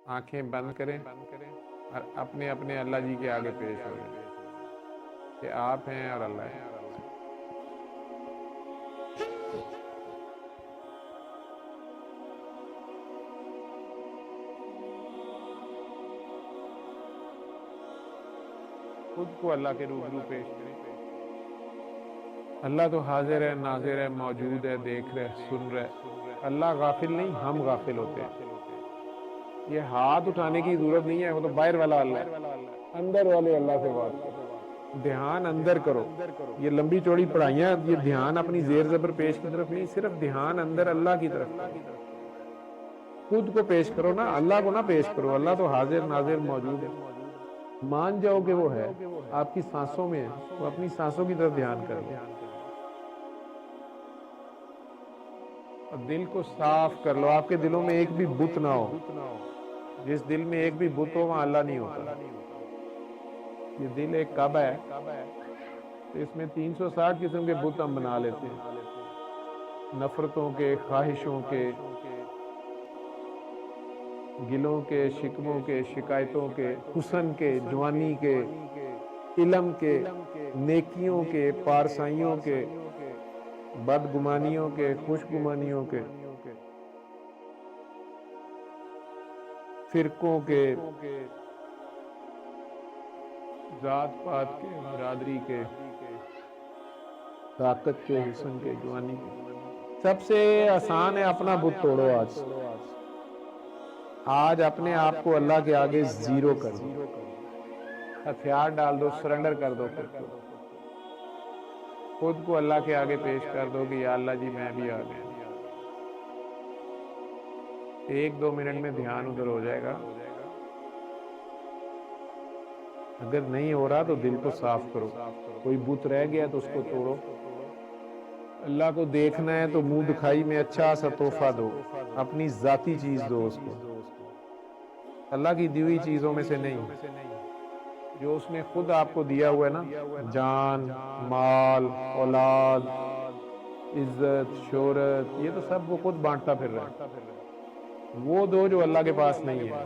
آنکھیں بند کریں اور اپنے اپنے اللہ جی کے آگے پیش ہو جائیں کہ آپ ہیں اور اللہ ہے۔ خود کو اللہ کے روبرو پیش کریں۔ اللہ تو حاضر ہے، ناظر ہے، موجود ہے، دیکھ رہا ہے، سن رہا ہے۔ اللہ غافل نہیں، ہم غافل ہوتے ہیں۔ یہ ہاتھ اٹھانے کی ضرورت نہیں ہے، وہ تو باہر والا اللہ ہے، اندر والے اللہ سے بات کرو، دھیان اندر کرو۔ یہ لمبی چوڑی پڑھائیاں، یہ دھیان اپنی زیر زبر پیش کی طرف نہیں، صرف دھیان اندر اللہ کی طرف کرو۔ خود کو پیش کرو نا، اللہ کو نہ پیش کرو۔ اللہ تو حاضر ناظر موجود ہے، مان جاؤ کہ وہ ہے، آپ کی سانسوں میں ہے، وہ اپنی سانسوں کی طرف دھیان کر لو اور دل کو صاف کر لو۔ آپ کے دلوں میں ایک بھی بت نہ ہو، جس دل میں ایک بھی بت ہو وہاں اللہ نہیں ہوتا۔ یہ دل ایک کعبہ ہے، تو اس میں 360 قسم کے بت ہم بنا لیتے ہیں، نفرتوں کے، خواہشوں کے، گلوں کے، شکموں کے، شکایتوں کے، حسن کے، جوانی کے، علم کے، نیکیوں کے، پارسائیوں کے، بدگمانیوں کے، خوشگمانیوں کے، فرقوں کے، ذات پات کے، برادری کے، طاقت کے، حسن کے، جوانی کے۔ سب سے آسان ہے اپنا بت توڑو۔ آج اپنے آپ کو اللہ کے آگے زیرو کر دو، ہتھیار ڈال دو، سرنڈر کر دو خود کو۔ خود کو اللہ کے آگے پیش کر دو کہ یا اللہ جی میں بھی آ گیا۔ 1-2 منٹ میں دھیان ادھر ہو جائے گا۔ اگر نہیں ہو رہا تو دل کو صاف کرو، کوئی بت رہ گیا تو اس کو توڑو۔ اللہ کو دیکھنا ہے تو منہ دکھائی میں اچھا سا تحفہ دو، اپنی ذاتی چیز دو اس کو، اللہ کی دی ہوئی چیزوں میں سے نہیں، جو اس نے خود آپ کو دیا ہوا ہے نا، جان، مال، اولاد، عزت، شہرت، یہ تو سب وہ خود بانٹتا پھر رہا ہے۔ وہ دو جو اللہ کے پاس نہیں ہے،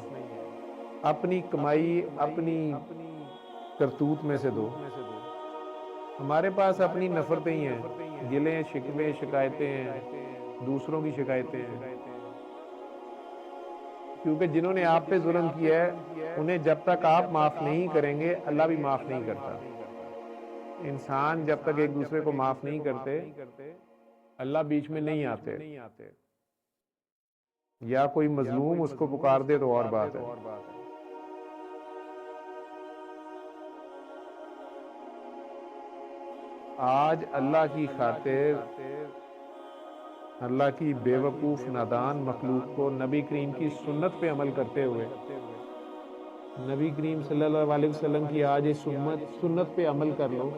اپنی کمائی، اپنی کرتوت میں سے دو۔ ہمارے پاس اپنی نفرتیں ہی ہیں، گلیں، شکوے، شکایتیں ہیں، دوسروں کی شکایتیں ہیں، کیونکہ جنہوں نے آپ پہ ظلم کیا ہے انہیں جب تک آپ معاف نہیں کریں گے اللہ بھی معاف نہیں کرتا۔ انسان جب تک ایک دوسرے کو معاف نہیں کرتے اللہ بیچ میں نہیں آتے، یا کوئی مظلوم اس کو پکار دے تو اور بات ہے۔ آج اللہ کی خاطر اللہ کی بے وقوف نادان مخلوق کو نبی کریم کی سنت پہ عمل کرتے ہوئے، نبی کریم صلی اللہ علیہ وسلم کی آج اس سنت پہ عمل کر لو۔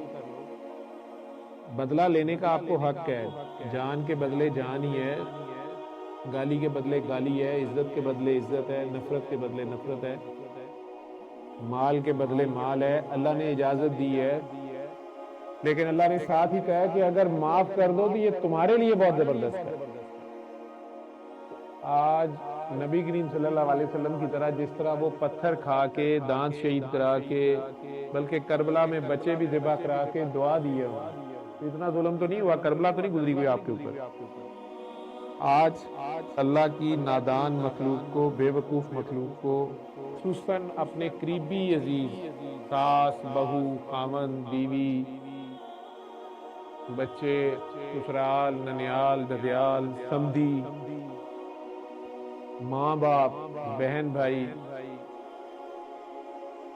بدلہ لینے کا آپ کو حق ہے، جان کے بدلے جان ہی ہے، گالی کے بدلے گالی ہے، عزت کے بدلے عزت ہے، نفرت کے بدلے نفرت ہے، مال کے بدلے مال ہے۔ اللہ نے اجازت دی ہے، لیکن اللہ نے ساتھ ہی کہا کہ اگر معاف کر دو تو یہ تمہارے لیے بہت زبردست ہے۔ آج نبی کریم صلی اللہ علیہ وسلم کی طرح جس طرح وہ پتھر کھا کے، دانت شہید کرا کے، بلکہ کربلا میں بچے بھی ذبح کرا کے دعا دیے ہوا، اتنا ظلم تو نہیں ہوا، کربلا تو نہیں گزری کوئی آپ کے اوپر۔ آج اللہ کی نادان مخلوق کو، بے وقوف مخلوق کو، خصوصاً اپنے قریبی عزیز، ساس، بہو، خامن، بیوی، بچے، سسرال، ننیال، ددیال، سمدھی، ماں باپ، بہن بھائی،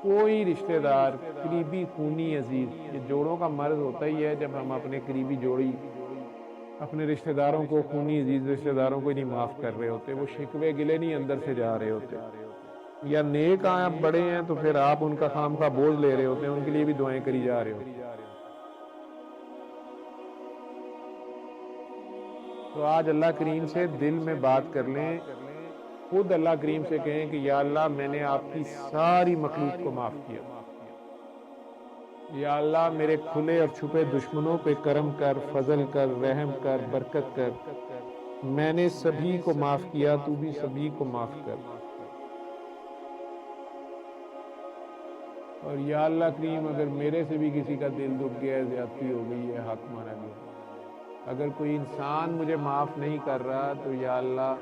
کوئی رشتہ دار، قریبی خونی عزیز، یہ جوڑوں کا مرض ہوتا ہی ہے جب ہم اپنے قریبی جوڑی، اپنے رشتہ داروں کو، خونی عزیز رشتہ داروں کو نہیں معاف کر رہے ہوتے، وہ شکوے گلے نہیں اندر سے جا رہے ہوتے، یا نیک آپ بڑے ہیں تو پھر آپ ان کا خواہ بوجھ لے رہے ہوتے ہیں، ان کے لیے بھی دعائیں کری جا رہے ہوتے ہیں۔ تو آج اللہ کریم سے دل میں بات کر لیں، خود اللہ کریم سے کہیں کہ یا اللہ میں نے آپ کی ساری مخلوق کو معاف کیا، یا اللہ میرے کھلے اور چھپے دشمنوں پہ کرم کر، فضل کر، رحم کر، برکت کر، میں نے سبھی کو معاف کیا، تو بھی سبھی کو معاف کر۔ اور یا اللہ کریم اگر میرے سے بھی کسی کا دل دکھ گیا ہے، زیادتی ہو گئی ہے، حق مارا گیا، اگر کوئی انسان مجھے معاف نہیں کر رہا تو یا اللہ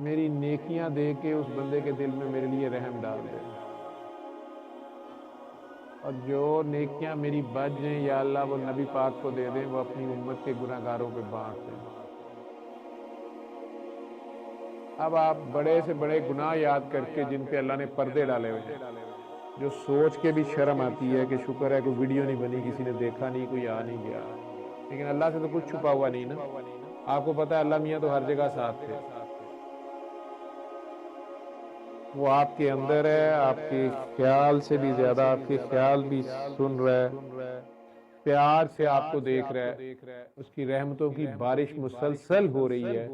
میری نیکیاں دے کے اس بندے کے دل میں میرے لیے رحم ڈال دے، اور جو نیکیاں میری بچ جائیں یا اللہ وہ نبی پاک کو دے دیں، وہ اپنی امت کے گناہ گاروں پہ بانٹ دیں۔ اب آپ بڑے سے بڑے گناہ یاد کر کے جن پہ اللہ نے پردے ڈالے ہوئے ہیں، جو سوچ کے بھی شرم آتی ہے کہ شکر ہے کوئی ویڈیو نہیں بنی، کسی نے دیکھا نہیں، کوئی آ نہیں گیا، لیکن اللہ سے تو کچھ چھپا ہوا نہیں نا۔ آپ کو پتا ہے اللہ میاں تو ہر جگہ ساتھ تھے، وہ آپ کے اندر ہے، آپ کے خیال سے بھی زیادہ آپ کے خیال بھی سن رہا ہے، پیار سے آپ کو دیکھ رہا ہے، اس کی رحمتوں کی بارش مسلسل ہو رہی ہے،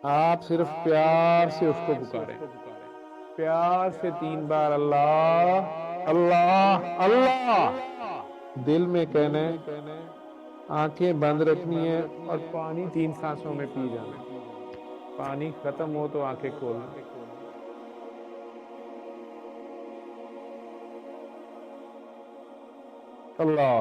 آپ صرف پیار سے اس کو پکاریں، پیار سے 3 بار اللہ اللہ اللہ دل میں کہنا ہے، آنکھیں بند رکھنی ہے اور پانی 3 سانسوں میں پی جانا ہے، پانی ختم ہو تو آنکھیں کھولنا۔ اللہ